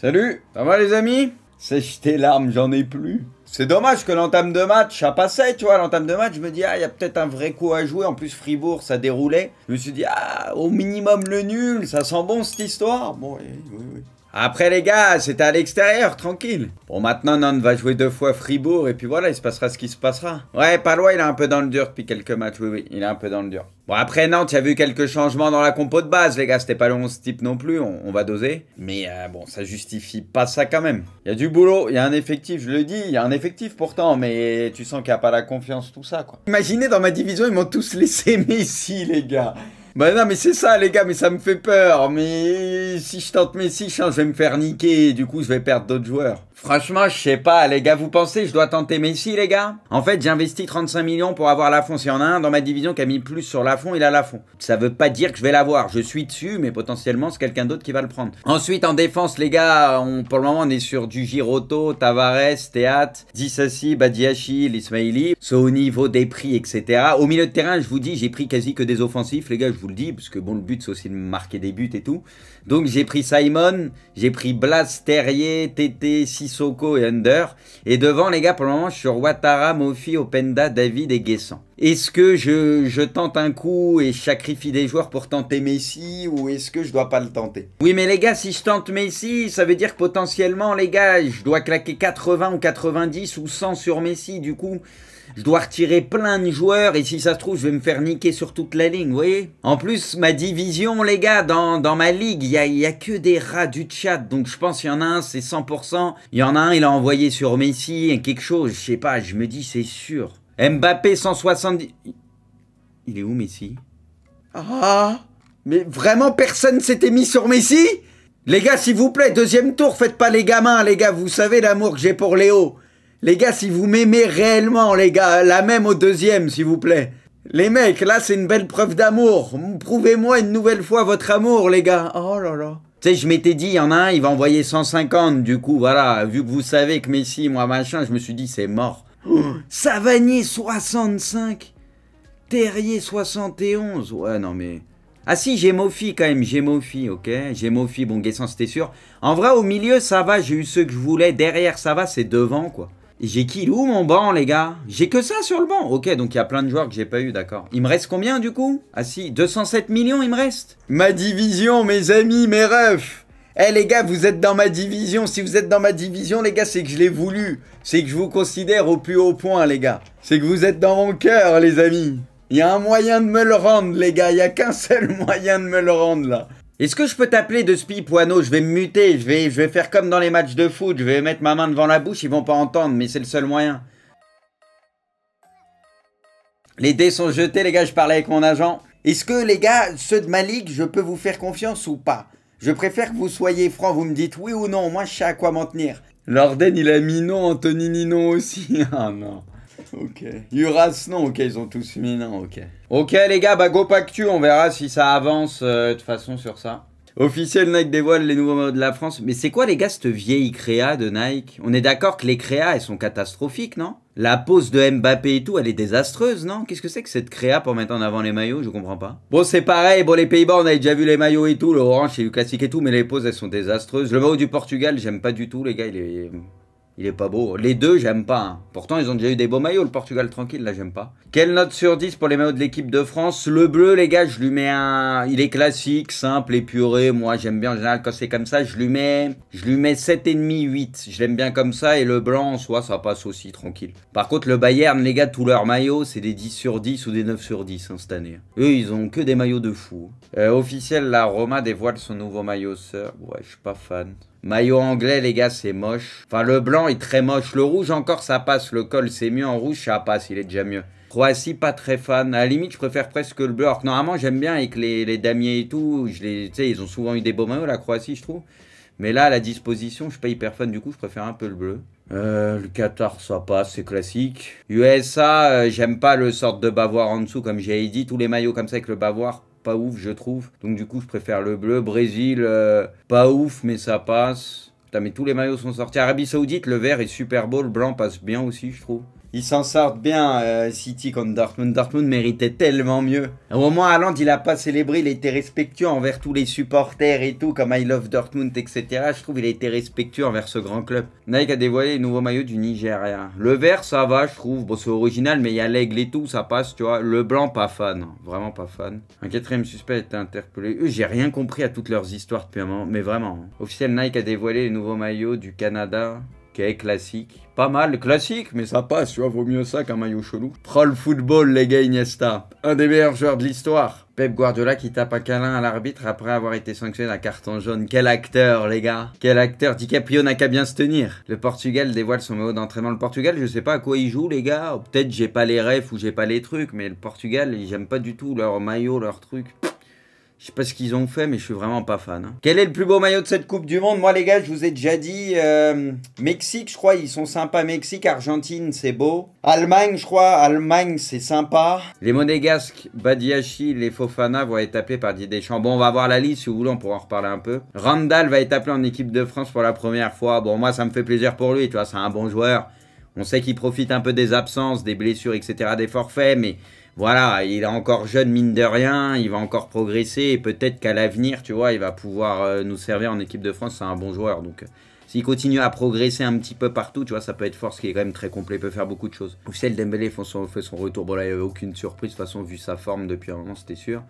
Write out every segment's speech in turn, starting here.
Salut, ça va les amis? Sèche tes larmes, j'en ai plus. C'est dommage que l'entame de match, ça passait, tu vois, l'entame de match, je me dis, ah, il y a peut-être un vrai coup à jouer, en plus Fribourg, ça déroulait. Je me suis dit, ah, au minimum le nul, ça sent bon cette histoire. Bon, oui. Après les gars, c'était à l'extérieur, tranquille. Bon, maintenant Nantes va jouer 2 fois Fribourg, et puis voilà, il se passera ce qui se passera. Ouais, Palois, il est un peu dans le dur depuis quelques matchs, oui, il est un peu dans le dur. Bon, après Nantes, il y a eu quelques changements dans la compo de base, les gars, c'était pas le 11 type non plus, on va doser. Mais bon, ça justifie pas ça quand même. Il y a du boulot, il y a un effectif, je le dis, il y a un effectif pourtant, mais tu sens qu'il n'y a pas la confiance, tout ça, quoi. Imaginez, dans ma division, ils m'ont tous laissé Messi, les gars. Bah non mais c'est ça les gars, mais ça me fait peur. Mais si je tente Messi, je vais me faire niquer et du coup je vais perdre d'autres joueurs. Franchement, je sais pas les gars, vous pensez je dois tenter Messi les gars? En fait j'ai investi 35 millions pour avoir Lafont. S'il y en a un dans ma division qui a mis plus sur Lafont, il a Lafont. Ça veut pas dire que je vais l'avoir, je suis dessus, mais potentiellement c'est quelqu'un d'autre qui va le prendre. Ensuite en défense les gars, pour le moment on est sur du Giroto, Tavares, Théat, Dissassi, Badiachi, l'Ismaili. C'est au niveau des prix etc. Au milieu de terrain je vous dis j'ai pris quasi que des offensifs les gars, je vous le dis, parce que bon le but c'est aussi de marquer des buts et tout. Donc j'ai pris Simon, j'ai pris Blas, Terrier, Tété, Sissoko et Under. Et devant les gars pour le moment je suis sur Ouattara, Mofi, Openda, David et Guessant. Est-ce que je tente un coup et je sacrifie des joueurs pour tenter Messi ou est-ce que je dois pas le tenter? Oui mais les gars si je tente Messi ça veut dire que potentiellement les gars je dois claquer 80 ou 90 ou 100 sur Messi du coup. Je dois retirer plein de joueurs et si ça se trouve, je vais me faire niquer sur toute la ligne, vous voyez? En plus, ma division, les gars, dans ma ligue, il y a que des rats du chat. Donc je pense qu'il y en a un, c'est 100%. Il y en a un, il a envoyé sur Messi et quelque chose, je sais pas, je me dis, c'est sûr. Mbappé 170... Il est où, Messi? Ah! Mais vraiment, personne s'était mis sur Messi? Les gars, s'il vous plaît, deuxième tour, faites pas les gamins, les gars. Vous savez l'amour que j'ai pour Léo. Les gars, si vous m'aimez réellement, les gars, la même au deuxième, s'il vous plaît. Les mecs, là, c'est une belle preuve d'amour. Prouvez-moi une nouvelle fois votre amour, les gars. Oh là là. Tu sais, je m'étais dit, il y en a un, il va envoyer 150. Du coup, voilà, vu que vous savez que Messi, moi, machin, je me suis dit, c'est mort. Savanier, 65. Terrier, 71. Ouais, non, mais... Ah si, j'ai Mofi quand même, j'ai Mofi, ok. J'ai Mofi, bon, Guessant, c'était sûr. En vrai, au milieu, ça va, j'ai eu ceux que je voulais. Derrière, ça va, c'est devant, quoi. J'ai qui où mon banc, les gars? J'ai que ça sur le banc. Ok, donc il y a plein de joueurs que j'ai pas eu, d'accord. Il me reste combien, du coup? Ah si, 207 millions, il me reste. Ma division, mes amis, mes refs. Eh les gars, vous êtes dans ma division. Si vous êtes dans ma division, les gars, c'est que je l'ai voulu. C'est que je vous considère au plus haut point, les gars. C'est que vous êtes dans mon cœur, les amis. Il y a un moyen de me le rendre, les gars. Il n'y a qu'un seul moyen de me le rendre, là. Est-ce que je peux t'appeler de Spi Poineau? Je vais me muter, je vais faire comme dans les matchs de foot, je vais mettre ma main devant la bouche, ils vont pas entendre, mais c'est le seul moyen. Les dés sont jetés, les gars, je parlais avec mon agent. Est-ce que, les gars, ceux de ma ligue, je peux vous faire confiance ou pas? Je préfère que vous soyez francs, vous me dites oui ou non, moi je sais à quoi m'en tenir. Lorden, il a mis non, Anthony non aussi. Ah non. Ok. Uras, non, ok, ils ont tous mis non, ok. Ok, les gars, bah go Pactu, on verra si ça avance de toute façon sur ça. Officiel, Nike dévoile les nouveaux maillots de la France. Mais c'est quoi, les gars, cette vieille créa de Nike? On est d'accord que les créas, elles sont catastrophiques, non? La pose de Mbappé et tout, elle est désastreuse, non? Qu'est-ce que c'est que cette créa pour mettre en avant les maillots? Je comprends pas. Bon, c'est pareil, bon, les Pays-Bas, on avait déjà vu les maillots et tout, le orange, c'est du classique et tout, mais les poses, elles sont désastreuses. Le maillot du Portugal, j'aime pas du tout, les gars, il est pas beau. Les deux, j'aime pas. Hein. Pourtant, ils ont déjà eu des beaux maillots. Le Portugal, tranquille, là, j'aime pas. Quelle note sur 10 pour les maillots de l'équipe de France? Le bleu, les gars, je lui mets un... Il est classique, simple, épuré. Moi, j'aime bien, en général, quand c'est comme ça, je lui mets 7,5, 8. Je l'aime bien comme ça. Et le blanc, en soi, ça passe aussi, tranquille. Par contre, le Bayern, les gars, tous leurs maillots, c'est des 10 sur 10 ou des 9 sur 10 hein, cette année. Eux, ils ont que des maillots de fou. Officiel, la Roma dévoile son nouveau maillot, sœur. Ouais, je suis pas fan. Maillot anglais, les gars, c'est moche. Enfin, le blanc est très moche. Le rouge, encore, ça passe. Le col, c'est mieux. En rouge, ça passe. Il est déjà mieux. Croatie, pas très fan. À la limite, je préfère presque le bleu. Alors que normalement, j'aime bien avec les damiers et tout. Tu sais, ils ont souvent eu des beaux maillots, la Croatie, je trouve. Mais là, à la disposition, je suis pas hyper fan. Du coup, je préfère un peu le bleu. Le Qatar, ça passe, c'est classique. USA, j'aime pas le sort de bavoir en dessous, comme j'ai dit. Tous les maillots comme ça avec le bavoir. Pas ouf je trouve, donc du coup je préfère le bleu. Brésil, pas ouf mais ça passe. Putain mais tous les maillots sont sortis. Arabie Saoudite, le vert est super beau, le blanc passe bien aussi je trouve. Ils s'en sortent bien, City contre Dortmund. Dortmund méritait tellement mieux. Au moins, Haaland, il a pas célébré, il était respectueux envers tous les supporters et tout, comme I love Dortmund, etc. Je trouve qu'il a été respectueux envers ce grand club. Nike a dévoilé les nouveaux maillots du Nigeria. Le vert, ça va, je trouve. Bon, c'est original, mais il y a l'aigle et tout, ça passe, tu vois. Le blanc, pas fan. Vraiment pas fan. Un quatrième suspect a été interpellé. Eux, j'ai rien compris à toutes leurs histoires depuis un moment, mais vraiment. Officiel, Nike a dévoilé les nouveaux maillots du Canada. Ok, classique. Pas mal, classique, mais ça passe, tu vois, vaut mieux ça qu'un maillot chelou. Troll football, les gars, Iniesta. Un des meilleurs joueurs de l'histoire. Pep Guardiola qui tape un câlin à l'arbitre après avoir été sanctionné d'un carton jaune. Quel acteur, les gars. Quel acteur. DiCaprio n'a qu'à bien se tenir. Le Portugal dévoile son maillot d'entraînement. Le Portugal, je sais pas à quoi il joue, les gars. Peut-être j'ai pas les refs ou j'ai pas les trucs, mais le Portugal, j'aime pas du tout leur maillot, leur truc. Je sais pas ce qu'ils ont fait, mais je suis vraiment pas fan. Hein. Quel est le plus beau maillot de cette Coupe du Monde? Moi, les gars, je vous ai déjà dit. Mexique, je crois, ils sont sympas. Mexique, Argentine, c'est beau. Allemagne, je crois, Allemagne, c'est sympa. Les Monégasques, Badiachi, les Fofana vont être appelés par Didier Deschamps. Bon, on va voir la liste, si vous voulez, on pourra en reparler un peu. Randall va être appelé en équipe de France pour la première fois. Bon, moi, ça me fait plaisir pour lui, tu vois, c'est un bon joueur. On sait qu'il profite un peu des absences, des blessures, etc., des forfaits, mais... Voilà, il est encore jeune, mine de rien, il va encore progresser et peut-être qu'à l'avenir, tu vois, il va pouvoir nous servir en équipe de France, c'est un bon joueur. Donc, s'il continue à progresser un petit peu partout, tu vois, ça peut être force qui est quand même très complet, il peut faire beaucoup de choses. Officiel, Dembélé fait son retour, bon là, il n'y avait aucune surprise, de toute façon, vu sa forme depuis un moment, c'était sûr.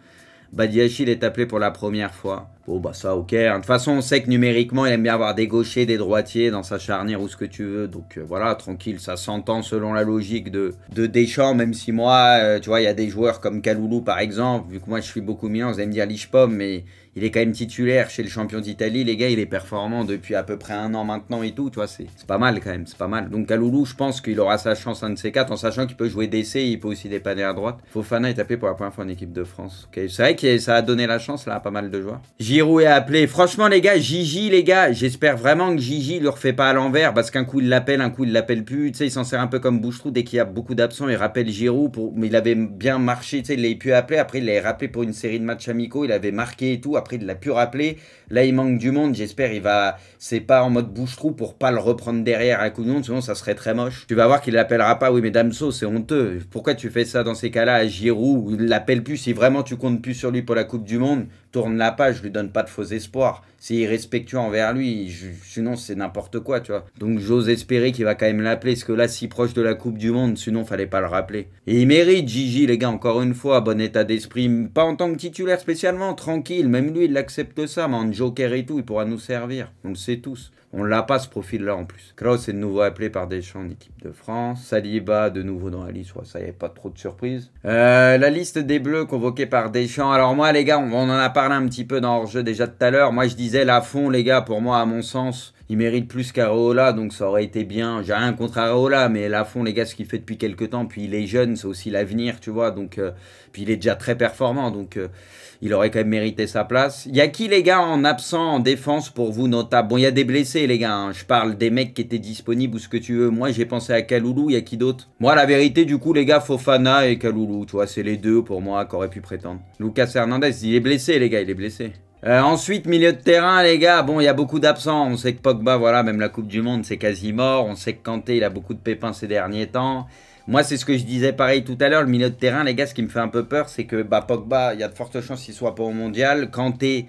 Badiachi, il est appelé pour la première fois. Bon, bah ça, ok. De toute façon, on sait que numériquement, il aime bien avoir des gauchers, des droitiers dans sa charnière ou ce que tu veux. Donc voilà, tranquille, ça s'entend selon la logique de Deschamps, même si moi, tu vois, il y a des joueurs comme Kaloulou, par exemple. Vu que moi, je suis beaucoup Milan, vous allez me dire Lichpom, mais il est quand même titulaire chez le champion d'Italie. Les gars, il est performant depuis à peu près un an maintenant et tout. Tu vois, c'est pas mal quand même, c'est pas mal. Donc Kaloulou, je pense qu'il aura sa chance, un de ces quatre, en sachant qu'il peut jouer d'essai, il peut aussi dépanner à droite. Fofana est appelé pour la première fois en équipe de France. Okay. C'est vrai que ça a donné la chance là à pas mal de joueurs. Giroud est appelé. Franchement, les gars, Gigi, les gars, j'espère vraiment que Gigi le refait pas à l'envers parce qu'un coup il l'appelle, un coup il l'appelle plus. Tu sais, il s'en sert un peu comme Boucheroux dès qu'il y a beaucoup d'absents. Il rappelle Giroud, mais il avait bien marché. Tu sais, il l'a pu appeler. Après, il l'a rappelé pour une série de matchs amicaux. Il avait marqué et tout. Après, il l'a pu rappeler. Là, il manque du monde. J'espère il va. C'est pas en mode Boucheroux pour pas le reprendre derrière à coup de monde. Sinon, ça serait très moche. Tu vas voir qu'il l'appellera pas. Oui, mais Damso, c'est honteux. Pourquoi tu fais ça dans ces cas-là à Giroud? Il l'appelle plus. Si vraiment tu comptes plus sur lui pour la Coupe du Monde, tourne la page. Je lui donne pas de faux espoirs. C'est irrespectueux envers lui. Sinon, c'est n'importe quoi, tu vois. Donc, j'ose espérer qu'il va quand même l'appeler. Parce que là, si proche de la Coupe du Monde, sinon, fallait pas le rappeler. Et il mérite, Gigi, les gars, encore une fois, bon état d'esprit. Pas en tant que titulaire spécialement, tranquille. Même lui, il accepte ça, mais en joker et tout, il pourra nous servir. On le sait tous. On l'a pas ce profil-là en plus. Klaus est de nouveau appelé par Deschamps en équipe de France. Saliba de nouveau dans la liste. Ouais, ça y est, pas trop de surprise. La liste des Bleus convoquée par Deschamps. Alors moi, les gars, on en a parlé un petit peu dans hors-jeu déjà tout à l'heure. Moi, je disais Lafont, les gars, pour moi, à mon sens, il mérite plus qu'Areola, donc ça aurait été bien. J'ai rien contre Areola, mais Lafont, les gars, ce qu'il fait depuis quelques temps, puis il est jeune, c'est aussi l'avenir, tu vois. Donc, puis il est déjà très performant, donc il aurait quand même mérité sa place. Il y a qui, les gars, en absent, en défense, pour vous, notable? Bon, il y a des blessés, les gars. Hein. Je parle des mecs qui étaient disponibles ou ce que tu veux. Moi, j'ai pensé à Kaloulou. Il y a qui d'autre? Moi, la vérité, du coup, les gars, Fofana et Kaloulou, tu vois, c'est les deux, pour moi, qui auraient pu prétendre. Lucas Hernandez, il est blessé, les gars, il est blessé. Ensuite, milieu de terrain, les gars, bon, il y a beaucoup d'absents. On sait que Pogba, voilà, même la Coupe du Monde, c'est quasi mort. On sait que Kanté, il a beaucoup de pépins ces derniers temps. Moi, c'est ce que je disais pareil tout à l'heure. Le milieu de terrain, les gars, ce qui me fait un peu peur, c'est que Pogba, il y a de fortes chances qu'il soit pas au mondial. Kanté,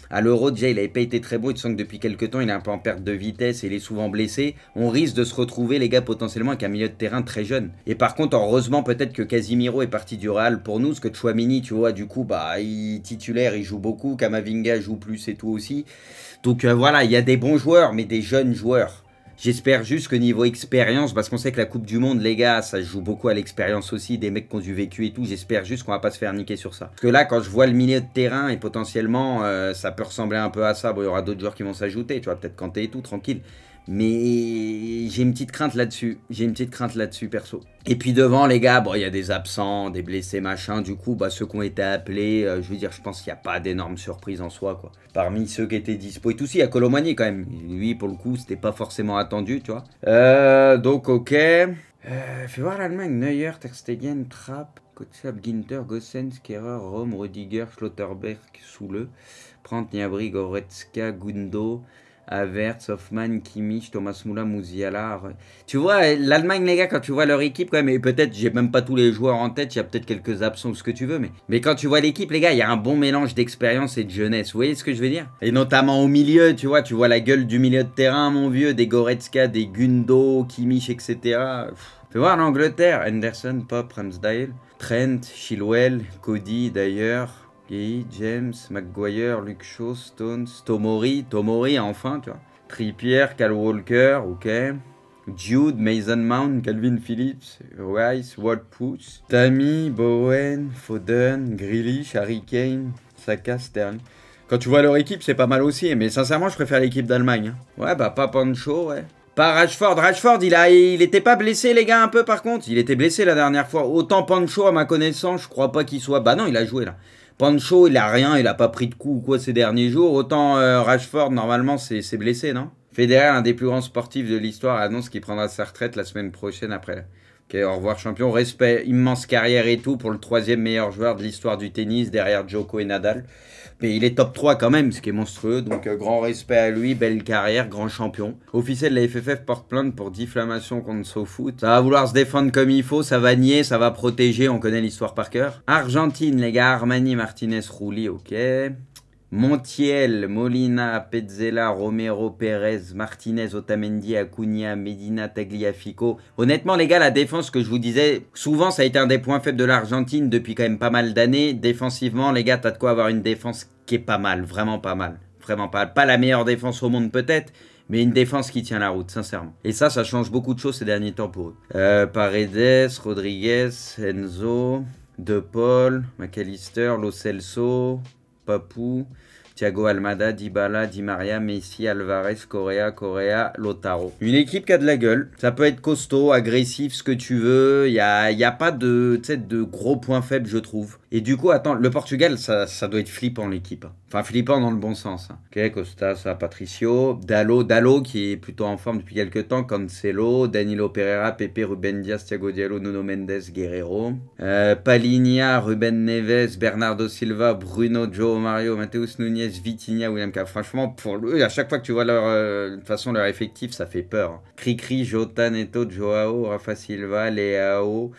à l'Euro, déjà, il n'avait pas été très beau. Tu sens que depuis quelques temps, il est un peu en perte de vitesse et il est souvent blessé. On risque de se retrouver, les gars, potentiellement avec un milieu de terrain très jeune. Et par contre, heureusement, peut-être que Casemiro est parti du Real pour nous. Parce que Tchouaméni, tu vois, du coup, il titulaire, il joue beaucoup. Kamavinga joue plus et tout aussi. Donc voilà, il y a des bons joueurs, mais des jeunes joueurs. J'espère juste que niveau expérience, parce qu'on sait que la Coupe du Monde, les gars, ça joue beaucoup à l'expérience aussi, des mecs qui ont du vécu et tout, j'espère juste qu'on va pas se faire niquer sur ça. Parce que là, quand je vois le milieu de terrain, et potentiellement, ça peut ressembler un peu à ça, bon, il y aura d'autres joueurs qui vont s'ajouter, tu vois, peut-être Kanté et tout, tranquille. Mais j'ai une petite crainte là-dessus. J'ai une petite crainte là-dessus, perso. Et puis devant, les gars, bon, il y a des absents, des blessés, machin. Du coup, ceux qui ont été appelés, je veux dire, je pense qu'il n'y a pas d'énormes surprises en soi, quoi. Parmi ceux qui étaient dispo et tout, si, il y a Colomani quand même. Lui, pour le coup, c'était pas forcément attendu, tu vois. Donc, ok. Fais voir l'Allemagne. Neuer, Ter Stegen, Trapp, Kotschap, Ginter, Gossens, Kehrer, Rome, Rudiger, Schlotterberg, Soule, Brandt, Gnabry, Goretzka, Gundo. Havertz, Hoffmann, Kimmich, Thomas Müller, Musiala. Tu vois, l'Allemagne, les gars, quand tu vois leur équipe, quand même, et peut-être, j'ai même pas tous les joueurs en tête, il y a peut-être quelques absents ou ce que tu veux, mais quand tu vois l'équipe, les gars, il y a un bon mélange d'expérience et de jeunesse. Vous voyez ce que je veux dire? Et notamment au milieu, tu vois la gueule du milieu de terrain, mon vieux, des Goretzka, des Gundo, Kimmich, etc. Fais voir l'Angleterre, Henderson, Pop, Ramsdale, Trent, Chilwell, Cody d'ailleurs. Gay, James, Maguire, Luke Shaw, Stones, Tomori enfin, tu vois. Trippier, Kyle Walker, ok. Jude, Mason Mount, Calvin Phillips, Rice, Ward-Prowse, Tammy, Bowen, Foden, Grealish, Harry Kane, Saka, Sterling. Quand tu vois leur équipe, c'est pas mal aussi, mais sincèrement, je préfère l'équipe d'Allemagne. Hein. Ouais, bah pas Pancho, ouais. Pas Rashford. Rashford, il était pas blessé, les gars, un peu par contre. Il était blessé la dernière fois. Autant Pancho, à ma connaissance, je crois pas qu'il soit. Bah non, il a joué là. Pancho, il a rien, il a pas pris de coup ou quoi ces derniers jours. Autant Rashford, normalement, c'est blessé, non? Federer, un des plus grands sportifs de l'histoire, annonce qu'il prendra sa retraite la semaine prochaine après. Ok, au revoir champion. Respect, immense carrière et tout pour le 3e meilleur joueur de l'histoire du tennis derrière Djoko et Nadal. Mais il est top 3 quand même, ce qui est monstrueux. Donc grand respect à lui, belle carrière, grand champion. Officiel de la FFF porte plainte pour diffamation contre SoFoot. Ça va vouloir se défendre comme il faut, ça va nier, ça va protéger, on connaît l'histoire par cœur. Argentine, les gars, Armani, Martinez, Rulli, ok. Montiel, Molina, Petzela, Romero, Pérez, Martinez, Otamendi, Acuna, Medina, Tagliafico. Honnêtement, les gars, la défense que je vous disais, souvent ça a été un des points faibles de l'Argentine depuis quand même pas mal d'années. Défensivement, les gars, t'as de quoi avoir une défense qui est pas mal, vraiment pas mal. Vraiment pas mal. Pas la meilleure défense au monde peut-être, mais une défense qui tient la route, sincèrement. Et ça change beaucoup de choses ces derniers temps pour eux. Paredes, Rodriguez, Enzo, De Paul, McAllister, Lo Celso, Papou, Thiago Almada, Dybala, Di Maria, Messi, Alvarez, Correa, Lautaro. Une équipe qui a de la gueule. Ça peut être costaud, agressif, ce que tu veux. Il y a pas de gros points faibles, je trouve. Et du coup, attends, le Portugal, ça doit être flippant, l'équipe. Enfin, flippant dans le bon sens. Hein. Ok, Costa, ça, Patricio. Dallo, qui est plutôt en forme depuis quelques temps. Cancelo, Danilo Pereira, Pepe, Ruben Dias, Thiago Diallo, Nuno Mendes, Guerrero. Palinha, Ruben Neves, Bernardo Silva, Bruno, Joe Mario, Mateus Nunes, Vitinha, William K. Franchement, pour eux, à chaque fois que tu vois leur effectif, ça fait peur. Hein. Cricri, Jota, Neto, Joao, Rafa Silva, Leao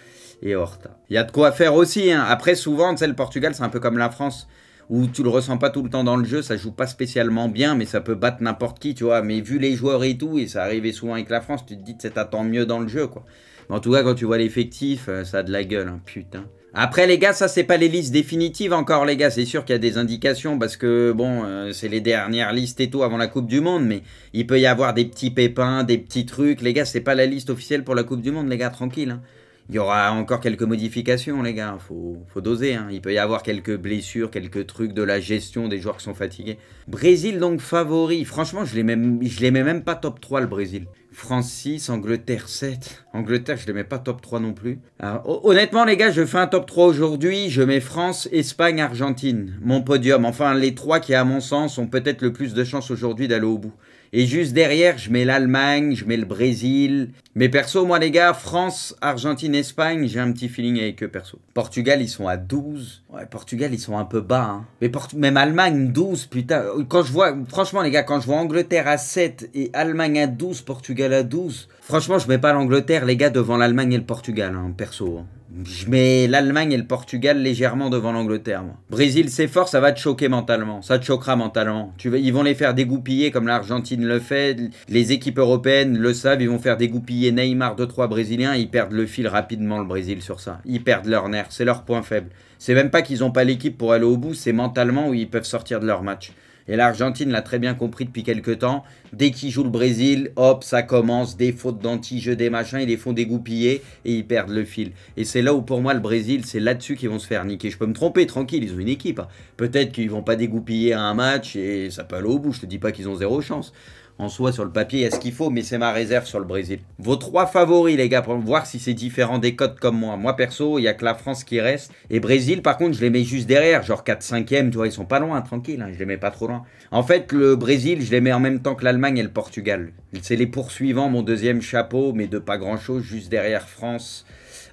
et Horta. Il y a de quoi faire aussi. Hein. Après, souvent, tu sais, le Portugal, c'est un peu comme la France, où tu le ressens pas tout le temps dans le jeu, ça joue pas spécialement bien, mais ça peut battre n'importe qui, tu vois. Mais vu les joueurs et tout, et ça arrivait souvent avec la France, tu te dis que t'attends mieux dans le jeu, quoi. Mais en tout cas, quand tu vois l'effectif, ça a de la gueule, hein, putain. Après, les gars, ça, c'est pas les listes définitives encore, les gars. C'est sûr qu'il y a des indications parce que, bon, c'est les dernières listes et tout avant la Coupe du Monde, mais il peut y avoir des petits pépins, des petits trucs. Les gars, c'est pas la liste officielle pour la Coupe du Monde, les gars, tranquille, hein. Il y aura encore quelques modifications, les gars. Faut doser. Hein. Il peut y avoir quelques blessures, quelques trucs de la gestion des joueurs qui sont fatigués. Brésil, donc, favori. Franchement, je les mets même pas top 3, le Brésil. France 6, Angleterre 7. Angleterre, je les mets pas top 3 non plus. Alors, honnêtement, les gars, je fais un top 3 aujourd'hui. Je mets France, Espagne, Argentine. Mon podium. Enfin, les 3 qui, à mon sens, ont peut-être le plus de chance aujourd'hui d'aller au bout. Et juste derrière, je mets l'Allemagne, je mets le Brésil. Mais perso, moi les gars, France, Argentine, Espagne, j'ai un petit feeling avec eux perso. Portugal, ils sont à 12. Ouais, Portugal, ils sont un peu bas. Hein. Mais même Allemagne, 12, putain. Quand je vois, franchement les gars, quand je vois Angleterre à 7 et Allemagne à 12, Portugal à 12. Franchement, je mets pas l'Angleterre, les gars, devant l'Allemagne et le Portugal, hein, perso. Hein. Je mets l'Allemagne et le Portugal légèrement devant l'Angleterre, moi. Brésil, c'est fort, ça va te choquer mentalement. Ça te choquera mentalement. Ils vont les faire dégoupiller comme l'Argentine le fait. Les équipes européennes le savent, ils vont faire dégoupiller Neymar, 2-3 Brésiliens. Ils perdent le fil rapidement, le Brésil, sur ça. Ils perdent leur nerf, c'est leur point faible. C'est même pas qu'ils n'ont pas l'équipe pour aller au bout, c'est mentalement où ils peuvent sortir de leur match. Et l'Argentine l'a très bien compris depuis quelques temps. Dès qu'ils jouent le Brésil, hop, ça commence, des fautes d'anti-jeu, des machins, ils les font dégoupiller et ils perdent le fil. Et c'est là où pour moi le Brésil, c'est là-dessus qu'ils vont se faire niquer. Je peux me tromper, tranquille, ils ont une équipe. Hein. Peut-être qu'ils vont pas dégoupiller un match et ça peut aller au bout, je te dis pas qu'ils ont zéro chance. En soi, sur le papier, il y a ce qu'il faut, mais c'est ma réserve sur le Brésil. Vos 3 favoris, les gars, pour voir si c'est différent des cotes comme moi. Moi, perso, il n'y a que la France qui reste. Et Brésil, par contre, je les mets juste derrière, genre 4-5e, tu vois, ils sont pas loin, tranquille, hein, je les mets pas trop loin. En fait, le Brésil, je les mets en même temps que l'Allemagne et le Portugal. C'est les poursuivants, mon deuxième chapeau, mais de pas grand-chose, juste derrière France,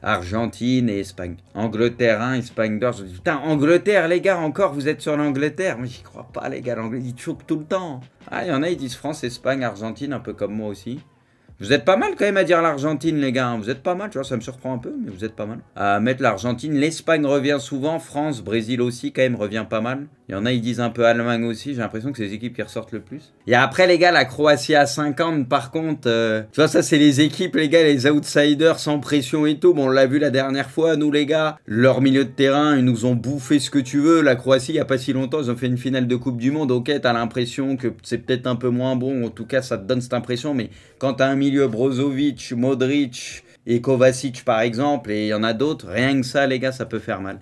Argentine et Espagne. Angleterre 1, Espagne 2. Je dis, putain, Angleterre, les gars, encore, vous êtes sur l'Angleterre. Mais j'y crois pas, les gars, l'Angleterre, ils choquent tout le temps. Ah, il y en a, ils disent France, Espagne, Argentine, un peu comme moi aussi. Vous êtes pas mal quand même à dire l'Argentine, les gars. Vous êtes pas mal, tu vois, ça me surprend un peu, mais vous êtes pas mal. À mettre l'Argentine, l'Espagne revient souvent, France, Brésil aussi, quand même, revient pas mal. Il y en a, ils disent un peu Allemagne aussi. J'ai l'impression que c'est les équipes qui ressortent le plus. Et après, les gars, la Croatie à 50, par contre, tu vois, ça, c'est les équipes, les gars, les outsiders sans pression et tout. Bon, on l'a vu la dernière fois, nous, les gars. Leur milieu de terrain, ils nous ont bouffé ce que tu veux. La Croatie, il n'y a pas si longtemps, ils ont fait une finale de Coupe du Monde. Ok, t'as l'impression que c'est peut-être un peu moins bon. En tout cas, ça te donne cette impression. Mais quand t'as un milieu Brozovic, Modric et Kovacic, par exemple, et il y en a d'autres, rien que ça, les gars, ça peut faire mal.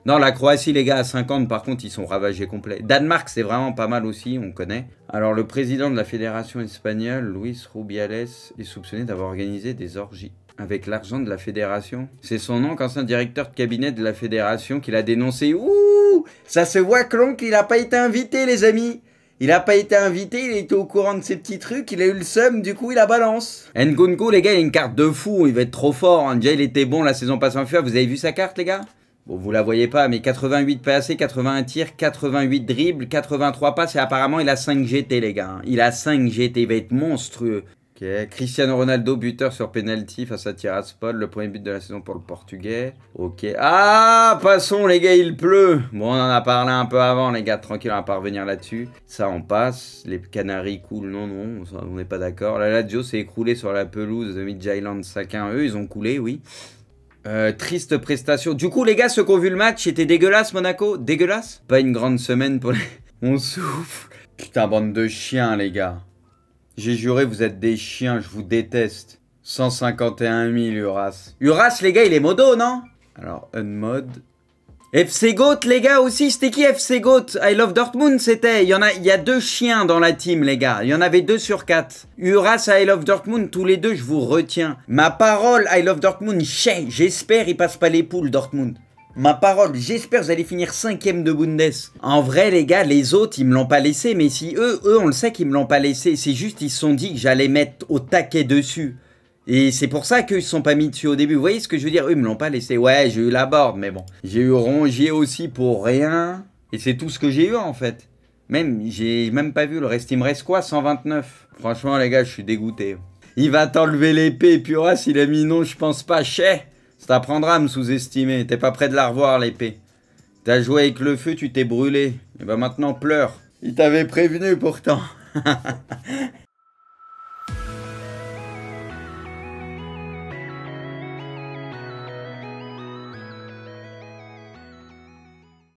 Non, la Croatie, les gars, à 50, par contre, ils sont ravagés complets. Danemark, c'est vraiment pas mal aussi, on connaît. Alors, le président de la fédération espagnole, Luis Rubiales, est soupçonné d'avoir organisé des orgies avec l'argent de la fédération. C'est son oncle, ancien directeur de cabinet de la fédération, qui l'a dénoncé. Ouh, ça se voit que l'oncle, il n'a pas été invité, les amis. Il n'a pas été invité, il était au courant de ces petits trucs, il a eu le seum, du coup il a balance. Nkunku, les gars, il a une carte de fou, il va être trop fort. Hein. Déjà, il était bon la saison passée en FIFA, vous avez vu sa carte, les gars? Bon, vous la voyez pas, mais 88 passés, 81 tirs, 88 dribbles, 83 passes, et apparemment il a 5 GT, les gars. Hein. Il a 5 GT, il va être monstrueux. Ok, Cristiano Ronaldo, buteur sur penalty face à Tiraspol, le premier but de la saison pour le Portugais. Ok, ah, passons les gars, il pleut. Bon, on en a parlé un peu avant, les gars, tranquille, on va pas revenir là-dessus. Ça, on passe. Les Canaries coulent, non, on n'est pas d'accord. La Lazio s'est écroulée sur la pelouse de Midtjylland Sakin. Eux, ils ont coulé, oui. Triste prestation. Du coup, les gars, ceux qui ont vu le match, c'était dégueulasse, Monaco. Dégueulasse. Pas une grande semaine pour les... On souffle. Putain, bande de chiens, les gars. J'ai juré, vous êtes des chiens, je vous déteste. 151 000, Uras. Uras, les gars, il est modo, non? Alors, unmod. FC Goat, les gars, aussi. C'était qui FC Goat? I Love Dortmund, c'était. Il y a 2 chiens dans la team, les gars. Il y en avait 2 sur 4. Uras, I Love Dortmund, tous les 2, je vous retiens. Ma parole, I Love Dortmund, j'espère ils passent pas les poules, Dortmund. Ma parole, j'espère vous allez finir 5ème de Bundes. En vrai, les gars, les autres, ils me l'ont pas laissé. Mais si eux, on le sait qu'ils me l'ont pas laissé. C'est juste, ils se sont dit que j'allais mettre au taquet dessus. Et c'est pour ça qu'ils se sont pas mis dessus au début. Vous voyez ce que je veux dire? Eux, ils me l'ont pas laissé. Ouais, j'ai eu la board, mais bon. J'ai eu Rongier aussi pour rien. Et c'est tout ce que j'ai eu, en fait. J'ai même pas vu le reste. Il me reste quoi? 129. Franchement, les gars, je suis dégoûté. Il va t'enlever l'épée. Puras, il a mis non, je pense pas. Chais. Ça t'apprendra à me sous-estimer. T'es pas prêt de la revoir, l'épée. T'as joué avec le feu, tu t'es brûlé. Et ben maintenant, pleure. Il t'avait prévenu, pourtant.